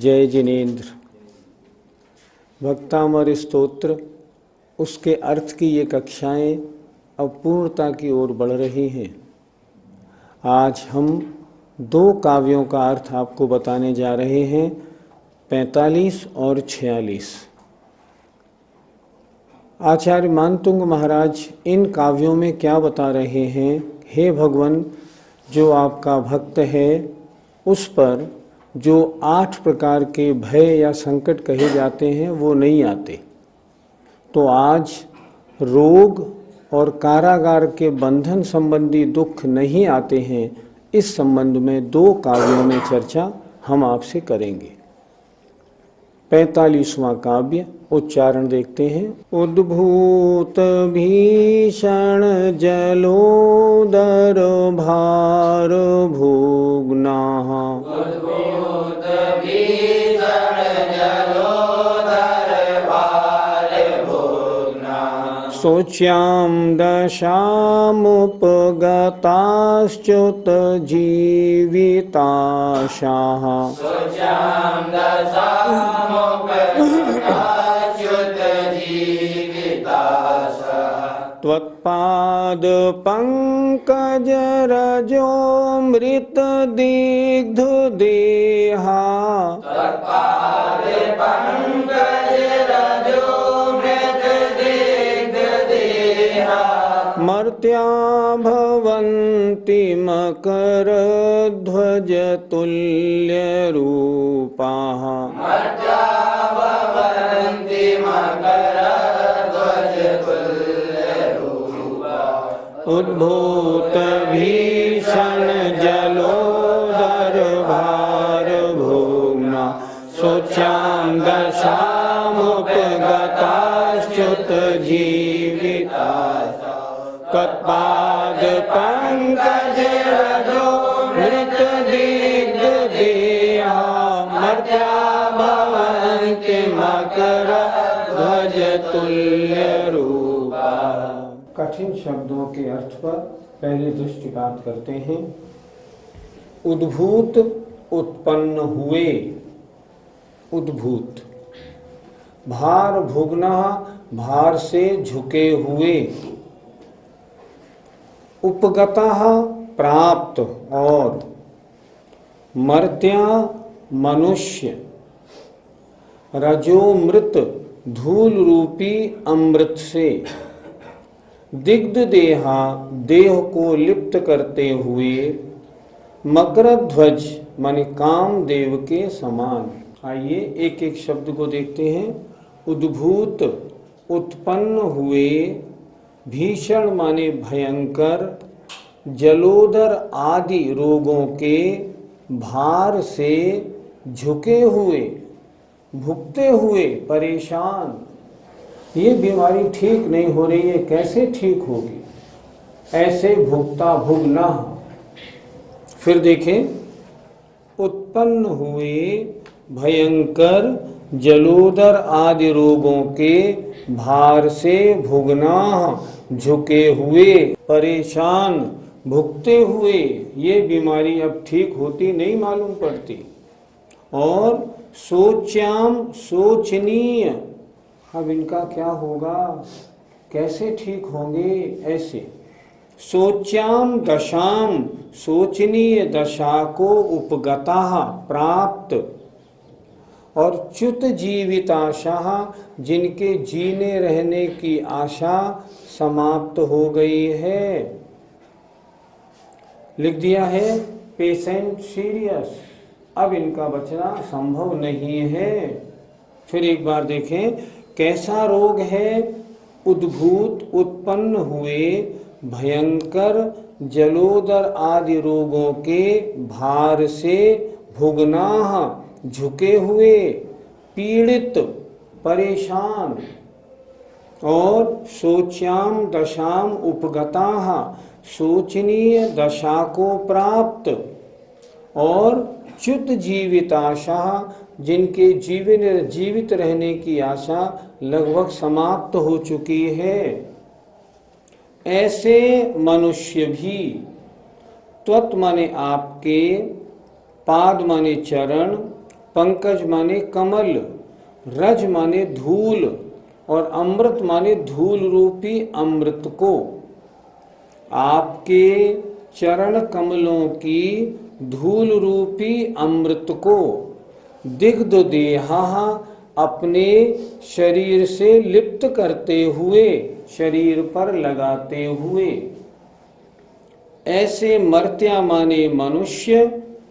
जय जिनेन्द्र। भक्तामर स्तोत्र, उसके अर्थ की ये कक्षाएं अब पूर्णता की ओर बढ़ रही हैं। आज हम दो काव्यों का अर्थ आपको बताने जा रहे हैं, 45 और 46। आचार्य मानतुंग महाराज इन काव्यों में क्या बता रहे हैं? हे भगवान, जो आपका भक्त है उस पर जो 8 प्रकार के भय या संकट कहे जाते हैं वो नहीं आते। तो आज रोग और कारागार के बंधन संबंधी दुख नहीं आते हैं। इस संबंध में दो काव्यों में चर्चा हम आपसे करेंगे। 45वां काव्य उच्चारण देखते हैं। उद्भूत भीषण जलोदर भार भोगना, उद्भूत भीषण जलोदर भार भोगना, शोच्यां दशामुपगताश्च्युत जीविताशाः, शोच्यां दशामुपगताश्च्युत जीविताशाः, त्वत्पाद पंकज रजोमृत दिग्ध देहा, तत्पाद पंकज रजोमृत दिग्ध देहा, मर्त्या भवन्ति मकरध्वज तुल्यरूपाः, मर्त्या भवन्ति मकरध्वज तुल्यरूपाः, उद्भूत भीषण जलोदर भार भोगना, शोच्यां दशामुपगताश्च्युत जीविताः, तत्पाद पंकज रजोमृत दिग्ध देहा, मर्त्या भवन्ति मकरध्वज तुल्यरूपा। कठिन शब्दों के अर्थ पर पहले दृष्टिपात करते हैं। उद्भूत उत्पन्न हुए, उद्भूत। भार भोगना, भार से झुके हुए। उपगतः प्राप्त और मर्त्या मनुष्य। रजोमृत धूल रूपी अमृत से। दिग्ध देहा देह को लिप्त करते हुए। मकरध्वज माने कामदेव के समान। आइए एक एक शब्द को देखते हैं। उद्भूत उत्पन्न हुए, भीषण माने भयंकर, जलोदर आदि रोगों के भार से झुके हुए, भुगते हुए, परेशान। ये बीमारी ठीक नहीं हो रही है, कैसे ठीक होगी? ऐसे भुगता भुगना। फिर देखें, उत्पन्न हुए भयंकर जलोदर आदि रोगों के भार से भुगना, झुके हुए, परेशान, भुगते हुए। ये बीमारी अब ठीक होती नहीं मालूम पड़ती। और सोच्याम सोचनीय, अब इनका क्या होगा, कैसे ठीक होंगे? ऐसे सोच्याम दशाम, सोचनीय दशा को उपगता प्राप्त। और च्युत जीविताशा, जिनके जीने रहने की आशा समाप्त हो गई है। लिख दिया है पेशेंट सीरियस, अब इनका बचना संभव नहीं है। फिर एक बार देखें, कैसा रोग है? उद्भूत उत्पन्न हुए भयंकर जलोदर आदि रोगों के भार से भुगना, झुके हुए, पीड़ित, परेशान। और सोच्याम दशाम उपगता, सोचनीय दशा को प्राप्त। और च्युत जीविताशा, जिनके जीवित रहने की आशा लगभग समाप्त हो चुकी है। ऐसे मनुष्य भी, त्वत् माने आपके, पाद माने चरण, पंकज माने कमल, रज माने धूल और अमृत माने धूल रूपी अमृत को, आपके चरण कमलों की धूल रूपी अमृत को दिग्ध देहा अपने शरीर से लिप्त करते हुए, शरीर पर लगाते हुए, ऐसे मर्त्या माने मनुष्य,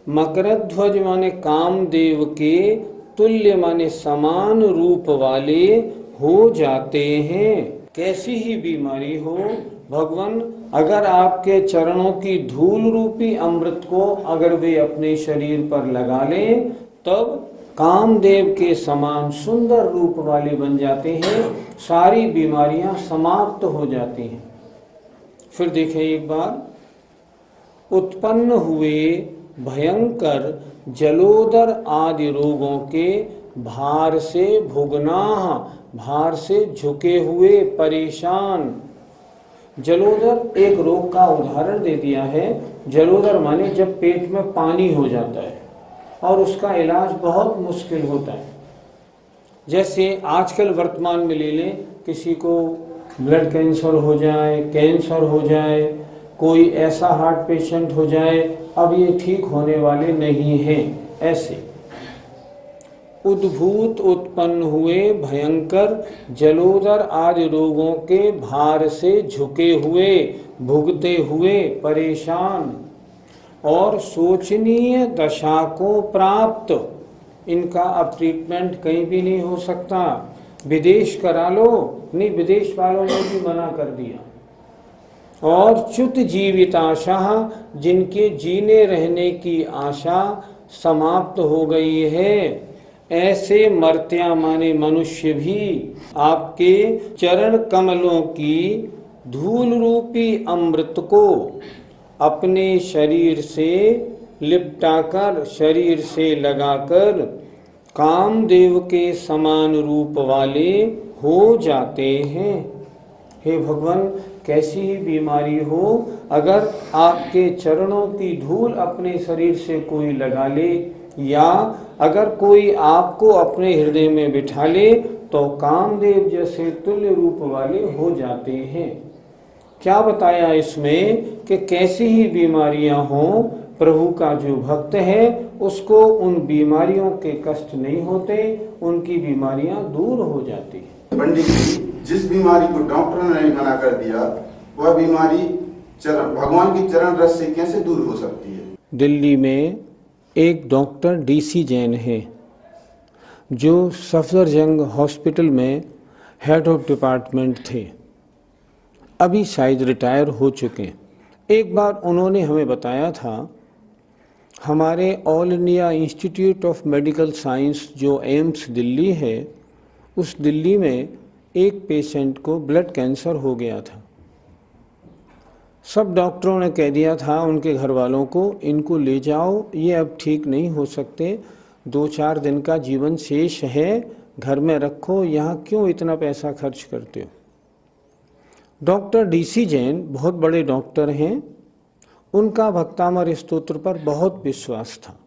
मकरध्वज माने कामदेव के तुल्य माने समान रूप वाले हो जाते हैं। कैसी ही बीमारी हो भगवान, अगर आपके चरणों की धूल रूपी अमृत को अगर वे अपने शरीर पर लगा लें, तब कामदेव के समान सुंदर रूप वाले बन जाते हैं, सारी बीमारियां समाप्त हो जाती हैं। फिर देखें एक बार, उत्पन्न हुए भयंकर जलोदर आदि रोगों के भार से भुगना, भार से झुके हुए परेशान। जलोदर एक रोग का उदाहरण दे दिया है। जलोदर माने जब पेट में पानी हो जाता है और उसका इलाज बहुत मुश्किल होता है। जैसे आजकल वर्तमान में ले लें, किसी को ब्लड कैंसर हो जाए, कैंसर हो जाए, कोई ऐसा हार्ट पेशेंट हो जाए, अब ये ठीक होने वाले नहीं हैं। ऐसे उद्भूत उत्पन्न हुए भयंकर जलोदर आदि रोगों के भार से झुके हुए, भुगते हुए परेशान और शोचनीय दशा को प्राप्त, इनका अब ट्रीटमेंट कहीं भी नहीं हो सकता, विदेश करा लो, नहीं विदेश वालों ने भी मना कर दिया। और च्युत जीवित आशा, जिनके जीने रहने की आशा समाप्त हो गई है, ऐसे मर्त्या माने मनुष्य भी आपके चरण कमलों की धूल रूपी अमृत को अपने शरीर से लिपटाकर, शरीर से लगाकर कामदेव के समान रूप वाले हो जाते हैं। हे भगवान, कैसी ही बीमारी हो, अगर आपके चरणों की धूल अपने शरीर से कोई लगा ले या अगर कोई आपको अपने हृदय में बिठा ले, तो कामदेव जैसे तुल्य रूप वाले हो जाते हैं। क्या बताया इसमें कि कैसी ही बीमारियां हों, प्रभु का जो भक्त है उसको उन बीमारियों के कष्ट नहीं होते, उनकी बीमारियां दूर हो जाती हैं। पंडित जी, जिस बीमारी को डॉक्टर ने मना कर दिया, वह बीमारी भगवान की चरण रस से कैसे दूर हो सकती है? दिल्ली में एक डॉक्टर डीसी जैन है, जो सफदरजंग हॉस्पिटल में हेड ऑफ डिपार्टमेंट थे, अभी शायद रिटायर हो चुके हैं। एक बार उन्होंने हमें बताया था, हमारे all India institute of medical science जो एम्स दिल्ली है, उस दिल्ली में एक पेशेंट को ब्लड कैंसर हो गया था। सब डॉक्टरों ने कह दिया था उनके घर वालों को, इनको ले जाओ, ये अब ठीक नहीं हो सकते, 2-4 दिन का जीवन शेष है, घर में रखो, यहाँ क्यों इतना पैसा खर्च करते हो। डॉक्टर डीसी जैन बहुत बड़े डॉक्टर हैं, उनका भक्तामर स्तोत्र पर बहुत विश्वास था।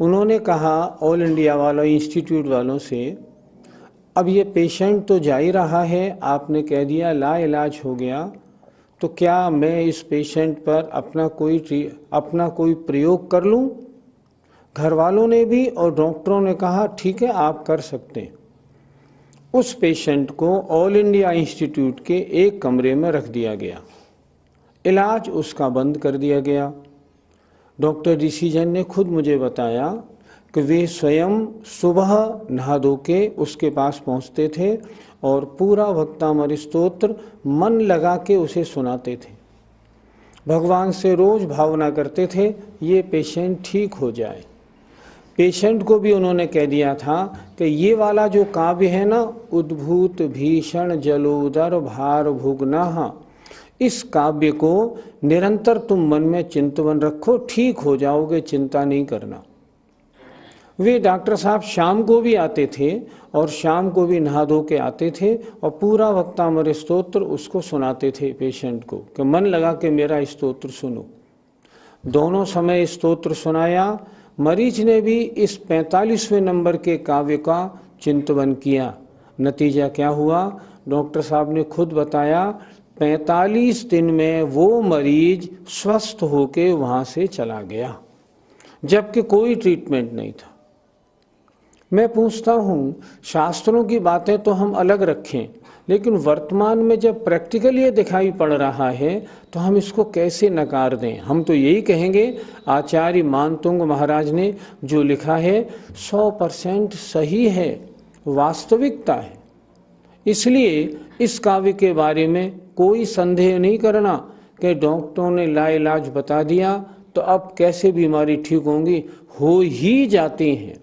उन्होंने कहा ऑल इंडिया वालों, इंस्टीट्यूट वालों से, अब ये पेशेंट तो जा ही रहा है, आपने कह दिया ला इलाज हो गया, तो क्या मैं इस पेशेंट पर अपना कोई प्रयोग कर लूं? घर वालों ने भी और डॉक्टरों ने कहा ठीक है, आप कर सकते हैं। उस पेशेंट को ऑल इंडिया इंस्टीट्यूट के एक कमरे में रख दिया गया, इलाज उसका बंद कर दिया गया। डॉक्टर डीसी जैन ने खुद मुझे बताया कि वे स्वयं सुबह नहा धो के उसके पास पहुंचते थे और पूरा भक्तामर स्तोत्र मन लगा के उसे सुनाते थे। भगवान से रोज भावना करते थे ये पेशेंट ठीक हो जाए। पेशेंट को भी उन्होंने कह दिया था कि ये वाला जो काव्य है ना, उद्भूत भीषण जलोदर भार भुगना, इस काव्य को निरंतर तुम मन में चिंतवन रखो, ठीक हो जाओगे, चिंता नहीं करना। वे डॉक्टर साहब शाम को भी आते थे और शाम को भी नहा धो के आते थे और पूरा भक्तामर स्तोत्र उसको सुनाते थे पेशेंट को कि मन लगा के मेरा स्तोत्र सुनो। दोनों समय स्तोत्र सुनाया, मरीज ने भी इस 45वें नंबर के काव्य का चिंतन किया। नतीजा क्या हुआ? डॉक्टर साहब ने खुद बताया 45 दिन में वो मरीज स्वस्थ होके वहाँ से चला गया, जबकि कोई ट्रीटमेंट नहीं था। मैं पूछता हूँ, शास्त्रों की बातें तो हम अलग रखें, लेकिन वर्तमान में जब प्रैक्टिकल ये दिखाई पड़ रहा है तो हम इसको कैसे नकार दें? हम तो यही कहेंगे आचार्य मानतुंग महाराज ने जो लिखा है 100% सही है, वास्तविकता है। इसलिए इस काव्य के बारे में कोई संदेह नहीं करना कि डॉक्टरों ने लाइलाज बता दिया तो अब कैसे बीमारी ठीक होंगी, हो ही जाती हैं।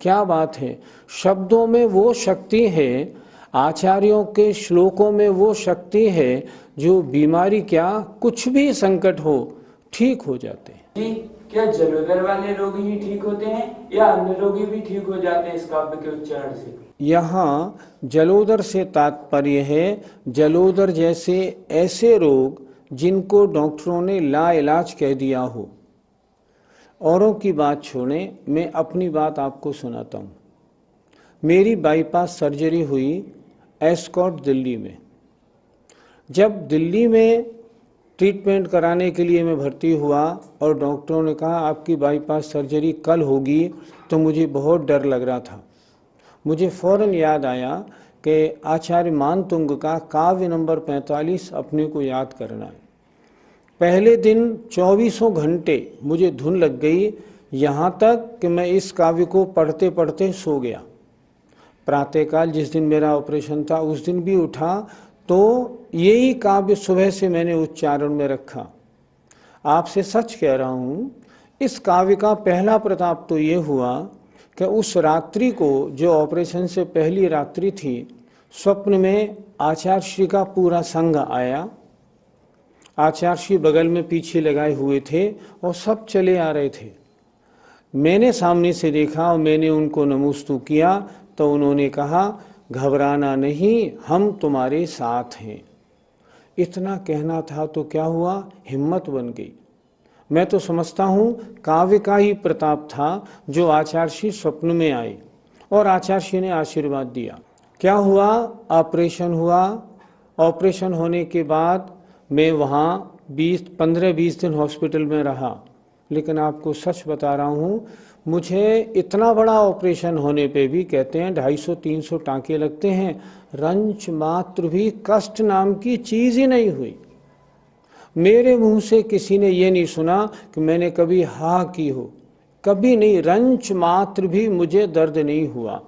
क्या बात है, शब्दों में वो शक्ति है, आचार्यों के श्लोकों में वो शक्ति है जो बीमारी क्या कुछ भी संकट हो ठीक हो जाते हैं। जी, क्या जलोदर वाले रोगी ही ठीक होते हैं या अन्य रोगी भी ठीक हो जाते हैं इस काव्य के उच्चारण से? यहाँ जलोदर से तात्पर्य है जलोदर जैसे ऐसे रोग जिनको डॉक्टरों ने लाइलाज कह दिया हो। औरों की बात छोड़ें, मैं अपनी बात आपको सुनाता हूँ। मेरी बाईपास सर्जरी हुई एस्कॉट दिल्ली में। जब दिल्ली में ट्रीटमेंट कराने के लिए मैं भर्ती हुआ और डॉक्टरों ने कहा आपकी बाईपास सर्जरी कल होगी, तो मुझे बहुत डर लग रहा था। मुझे फ़ौरन याद आया कि आचार्य मानतुंग का काव्य नंबर 45 अपने को याद करना है। पहले दिन 24 घंटे मुझे धुन लग गई, यहाँ तक कि मैं इस काव्य को पढ़ते पढ़ते सो गया। प्रातःकाल जिस दिन मेरा ऑपरेशन था उस दिन भी उठा तो यही काव्य सुबह से मैंने उच्चारण में रखा। आपसे सच कह रहा हूँ, इस काव्य का पहला प्रताप तो ये हुआ कि उस रात्रि को, जो ऑपरेशन से पहली रात्रि थी, स्वप्न में आचार्य श्री का पूरा संघ आया। आचार्य श्री बगल में पीछे लगाए हुए थे और सब चले आ रहे थे। मैंने सामने से देखा और मैंने उनको नमस्ते किया तो उन्होंने कहा घबराना नहीं, हम तुम्हारे साथ हैं। इतना कहना था तो क्या हुआ, हिम्मत बन गई। मैं तो समझता हूँ काव्य का ही प्रताप था जो आचार्य श्री स्वप्न में आए और आचार्य श्री ने आशीर्वाद दिया। क्या हुआ, ऑपरेशन हुआ। ऑपरेशन होने के बाद मैं वहाँ 15-20 दिन हॉस्पिटल में रहा। लेकिन आपको सच बता रहा हूँ, मुझे इतना बड़ा ऑपरेशन होने पे भी कहते हैं 250-300 टाँके लगते हैं, रंच मात्र भी कष्ट नाम की चीज़ ही नहीं हुई। मेरे मुंह से किसी ने ये नहीं सुना कि मैंने कभी हा की हो, कभी नहीं। रंच मात्र भी मुझे दर्द नहीं हुआ।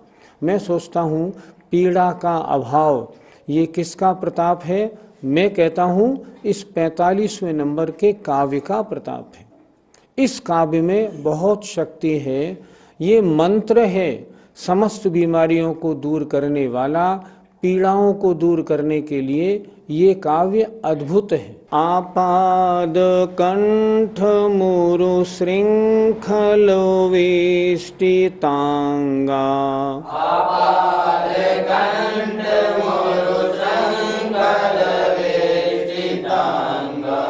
मैं सोचता हूँ पीड़ा का अभाव ये किसका प्रताप है? मैं कहता हूँ इस 45वें नंबर के काव्य का प्रताप है। इस काव्य में बहुत शक्ति है। ये मंत्र है समस्त बीमारियों को दूर करने वाला, पीड़ाओं को दूर करने के लिए ये काव्य अद्भुत है। आपाद कंठ मुरु श्रृंखल वेष्टितांगा, आपाद कंठ मुरु श्रृंखल वेष्टितांगा,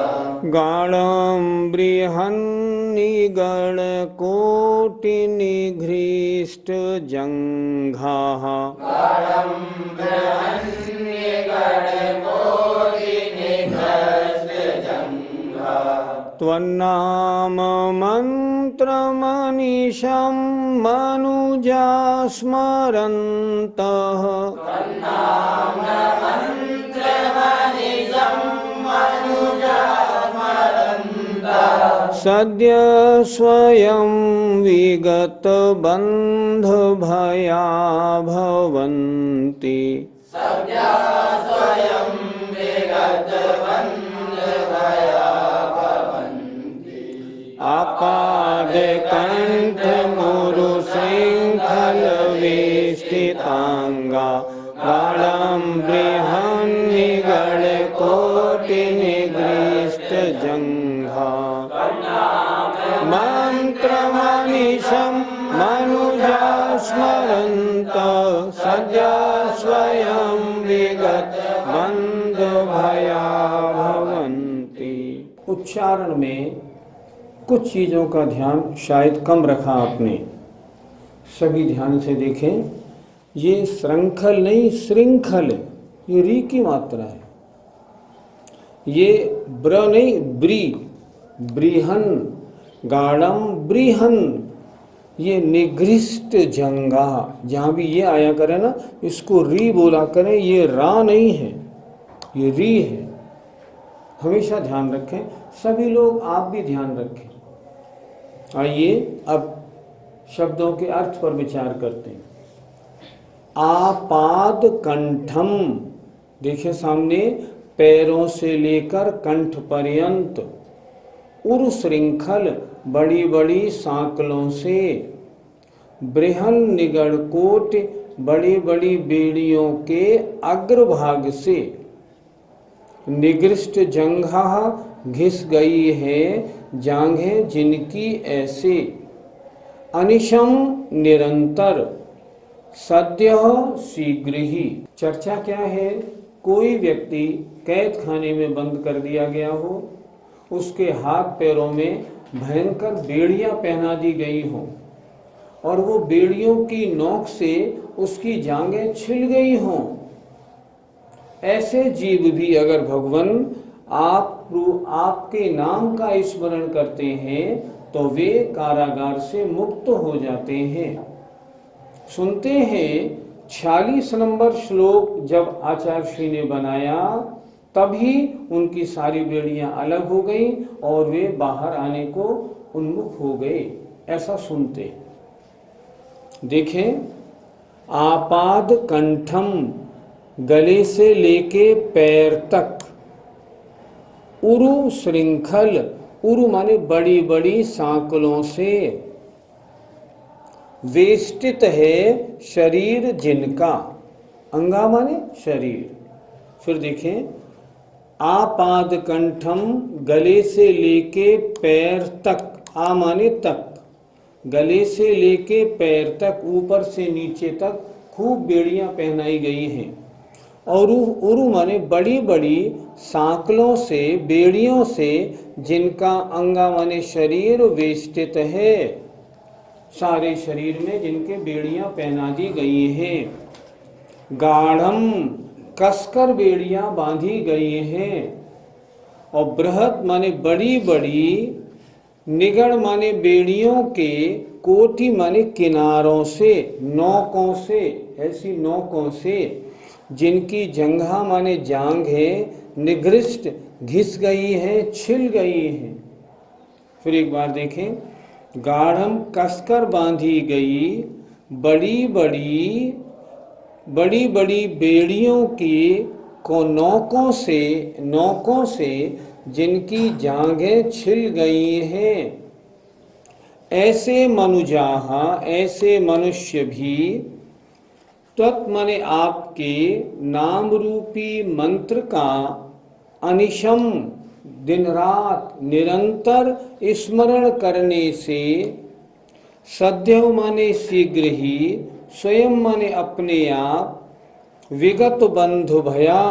गाढ़ं बृहन्निगण कोटि निघृष्ट जंघाः, गाढ़ं बृहन्निगण कोटि निघृष्ट जंघाः, त्वन्नाम मन्त्रमनिशं मनुजा स्मरन्तः, त्वन्नाम मन्त्रमनिशं मनुजा स्मरन्तः, सद्य स्वयं विगत बंध भया भवन्ति, सद्य स्वयं विगत बंध भया भवन्ति, आपाद कंठ मुरु श्रृंखल वेष्टितांगा, गाढ़ं बृहन्निगण कोटि निघृष्ट जंघा, मंत्रमनिशं मनुजा स्मरन्तः, सद्य स्वयं विगत बंध भया भवन्ति। उच्चारण में कुछ चीज़ों का ध्यान शायद कम रखा आपने। सभी ध्यान से देखें, ये श्रृंखल नहीं श्रृंखल है, ये री की मात्रा है। ये ब्र नहीं ब्री, ब्रीहन, गाढ़म ब्रीहन, ये निगृष्ट जंगा, जहाँ भी ये आया करे ना इसको री बोला करें, ये रा नहीं है, ये री है। हमेशा ध्यान रखें, सभी लोग, आप भी ध्यान रखें। आइए अब शब्दों के अर्थ पर विचार करते हैं। आपाद कंठम, देखिए सामने, पैरों से लेकर कंठ पर्यंत, उर श्रृंखल, बड़ी बड़ी सांकलों से, बृहन निगड़कोट, बड़ी बड़ी बेड़ियों के अग्रभाग से, निगृष्ट जंघा, घिस गई है जांघें जिनकी ऐसे, अनिशम निरंतर, सद्य शीघ्र ही। चर्चा क्या है? कोई व्यक्ति कैद खाने में बंद कर दिया गया हो, उसके हाथ पैरों में भयंकर बेड़ियां पहना दी गई हो और वो बेड़ियों की नोक से उसकी जांघें छिल गई हों। ऐसे जीव भी अगर भगवान आपके नाम का स्मरण करते हैं तो वे कारागार से मुक्त हो जाते हैं। सुनते हैं 46 नंबर श्लोक जब आचार्य श्री ने बनाया तभी उनकी सारी बेड़ियां अलग हो गई और वे बाहर आने को उन्मुख हो गए, ऐसा सुनते हैं। देखें, आपाद कंठम, गले से लेके पैर तक, उरु श्रृंखल, उरु माने बड़ी बड़ी सांकलों से, वेष्टित है शरीर जिनका, अंगा माने शरीर। फिर देखें, आपाद कंठम, गले से लेके पैर तक, आ माने तक, गले से लेके पैर तक, ऊपर से नीचे तक खूब बेड़ियां पहनाई गई हैं। और उरु माने बड़ी बड़ी सांकलों से, बेड़ियों से, जिनका अंगा माने शरीर वेष्टित है, सारे शरीर में जिनके बेड़ियां पहना दी गई हैं। गाढ़म, कसकर बेड़ियां बांधी गई हैं। और बृहत माने बड़ी बड़ी, निगड़ माने बेड़ियों के, कोटि माने किनारों से, नोकों से, ऐसी नोकों से, जिनकी जंघा माने जांघ है, निगृष्ट, घिस गई है, छिल गई है। फिर एक बार देखें, गाढ़म, कसकर बांधी गई, बड़ी बड़ी बेड़ियों की को नोकों से जिनकी जांघें छिल गई हैं। ऐसे मनुजाहा, ऐसे मनुष्य भी, त्वत् माने आपके नाम रूपी मंत्र का, अनिशम, दिन रात निरंतर स्मरण करने से, सद्य माने शीघ्र ही, स्वयं माने अपने आप, विगत बंधु भया,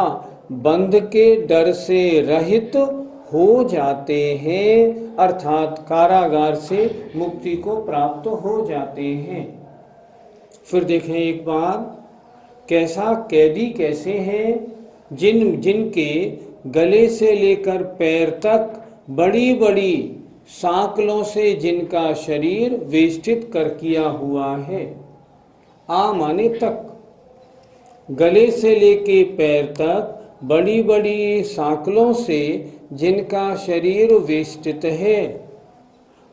बंध के डर से रहित हो जाते हैं, अर्थात कारागार से मुक्ति को प्राप्त हो जाते हैं। फिर देखें एक बार, कैसा कैदी कैसे हैं? जिनके गले से लेकर पैर तक बड़ी बड़ी सांकलों से जिनका शरीर वेष्टित कर किया हुआ है। आ माने तक, गले से लेके पैर तक बड़ी बड़ी सांकलों से जिनका शरीर वेष्टित है,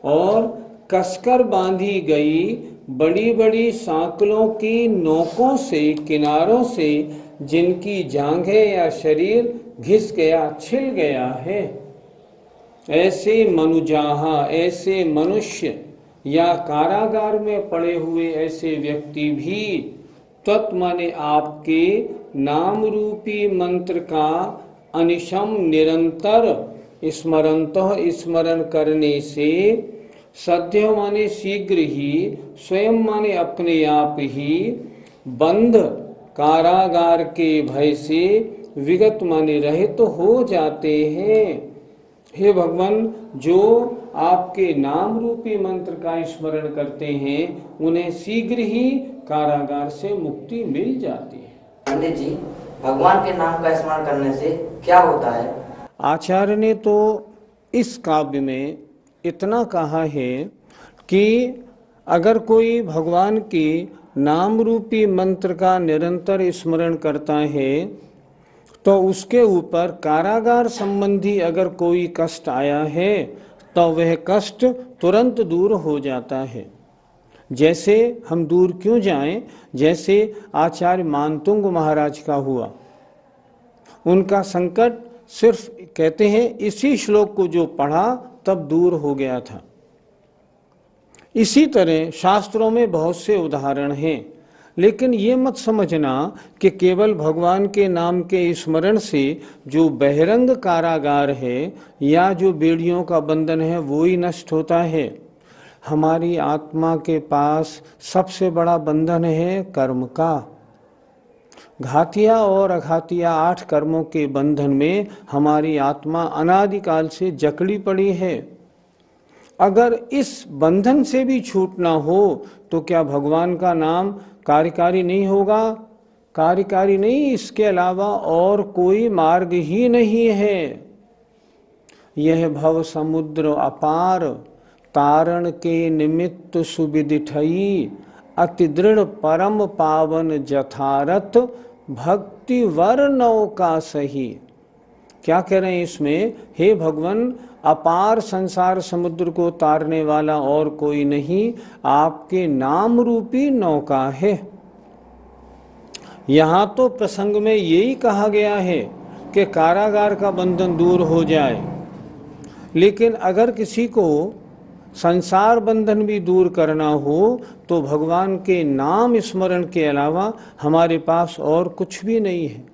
और कसकर बांधी गई बड़ी बड़ी सांकलों की नोकों से, किनारों से, जिनकी जांघें या शरीर घिस गया, छिल गया है। ऐसे मनुजाहा, ऐसे मनुष्य या कारागार में पड़े हुए ऐसे व्यक्ति भी, तत् माने आपके नाम रूपी मंत्र का अनिशम निरंतर स्मरण करने से, सद्य माने शीघ्र ही, स्वयं माने अपने आप ही, बंध कारागार के भय से, विगत माने रहित हो जाते हैं। हे भगवान, जो आपके नाम रूपी मंत्र का स्मरण करते हैं उन्हें शीघ्र ही कारागार से मुक्ति मिल जाती है। पंडित जी, भगवान के नाम का स्मरण करने से क्या होता है? आचार्य ने तो इस काव्य में इतना कहा है कि अगर कोई भगवान के नाम रूपी मंत्र का निरंतर स्मरण करता है तो उसके ऊपर कारागार संबंधी अगर कोई कष्ट आया है तो वह कष्ट तुरंत दूर हो जाता है। जैसे हम दूर क्यों जाएं, जैसे आचार्य मानतुंग महाराज का हुआ, उनका संकट सिर्फ कहते हैं इसी श्लोक को जो पढ़ा तब दूर हो गया था। इसी तरह शास्त्रों में बहुत से उदाहरण हैं, लेकिन ये मत समझना कि केवल भगवान के नाम के स्मरण से जो बहिरंग कारागार है या जो बेड़ियों का बंधन है वो ही नष्ट होता है। हमारी आत्मा के पास सबसे बड़ा बंधन है कर्म का। घातिया और अघातिया 8 कर्मों के बंधन में हमारी आत्मा अनादिकाल से जकड़ी पड़ी है। अगर इस बंधन से भी छूटना हो तो क्या भगवान का नाम कार्यकारी नहीं होगा? कार्यकारी नहीं, इसके अलावा और कोई मार्ग ही नहीं है। यह भव समुद्र अपार, तारण के निमित्त सुविदिठई, अति दृढ़ परम पावन जथारथ, भक्ति वर नौका सही। क्या कह रहे हैं इसमें? हे भगवान, अपार संसार समुद्र को तारने वाला और कोई नहीं, आपके नाम रूपी नौका है। यहाँ तो प्रसंग में यही कहा गया है कि कारागार का बंधन दूर हो जाए, लेकिन अगर किसी को संसार बंधन भी दूर करना हो तो भगवान के नाम स्मरण के अलावा हमारे पास और कुछ भी नहीं है।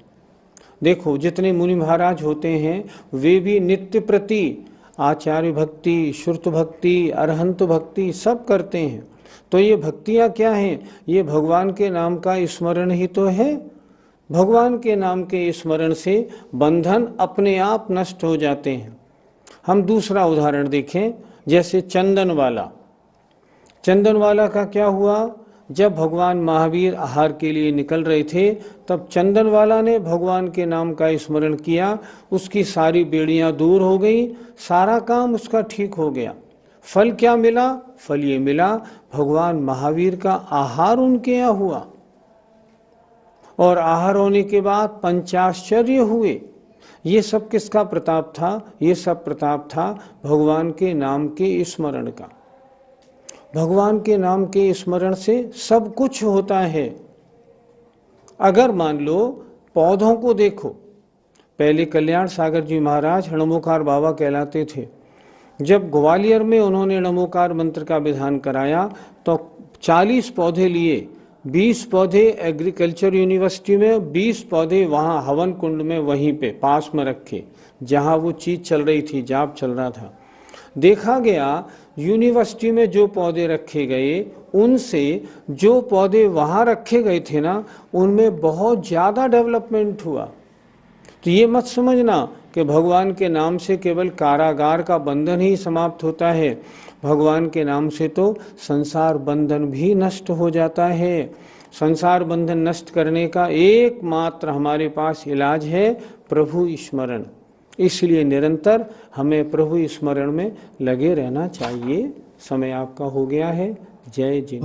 देखो, जितने मुनि महाराज होते हैं वे भी नित्य प्रति आचार्य भक्ति, श्रुत भक्ति, अरहंत भक्ति सब करते हैं। तो ये भक्तियाँ क्या हैं? ये भगवान के नाम का स्मरण ही तो है। भगवान के नाम के स्मरण से बंधन अपने आप नष्ट हो जाते हैं। हम दूसरा उदाहरण देखें, जैसे चंदन वाला। चंदन वाला का क्या हुआ? जब भगवान महावीर आहार के लिए निकल रहे थे तब चंदन वाला ने भगवान के नाम का स्मरण किया, उसकी सारी बेड़ियां दूर हो गई, सारा काम उसका ठीक हो गया। फल क्या मिला? फल ये मिला भगवान महावीर का आहार उनके यहाँ हुआ, और आहार होने के बाद पंचाश्चर्य हुए। ये सब किसका प्रताप था? ये सब प्रताप था भगवान के नाम के स्मरण का। भगवान के नाम के स्मरण से सब कुछ होता है। अगर मान लो पौधों को देखो, पहले कल्याण सागर जी महाराज णमोकार बाबा कहलाते थे। जब ग्वालियर में उन्होंने णमोकार मंत्र का विधान कराया तो 40 पौधे लिए, 20 पौधे एग्रीकल्चर यूनिवर्सिटी में, 20 पौधे वहाँ हवन कुंड में वहीं पे पास में रखे जहाँ वो चीज़ चल रही थी, जाप चल रहा था। देखा गया यूनिवर्सिटी में जो पौधे रखे गए उनसे जो पौधे वहाँ रखे गए थे ना, उनमें बहुत ज़्यादा डेवलपमेंट हुआ। तो ये मत समझना कि भगवान के नाम से केवल कारागार का बंधन ही समाप्त होता है। भगवान के नाम से तो संसार बंधन भी नष्ट हो जाता है। संसार बंधन नष्ट करने का एकमात्र हमारे पास इलाज है प्रभु स्मरण। इसलिए निरंतर हमें प्रभु स्मरण में लगे रहना चाहिए। समय आपका हो गया है। जय जिन।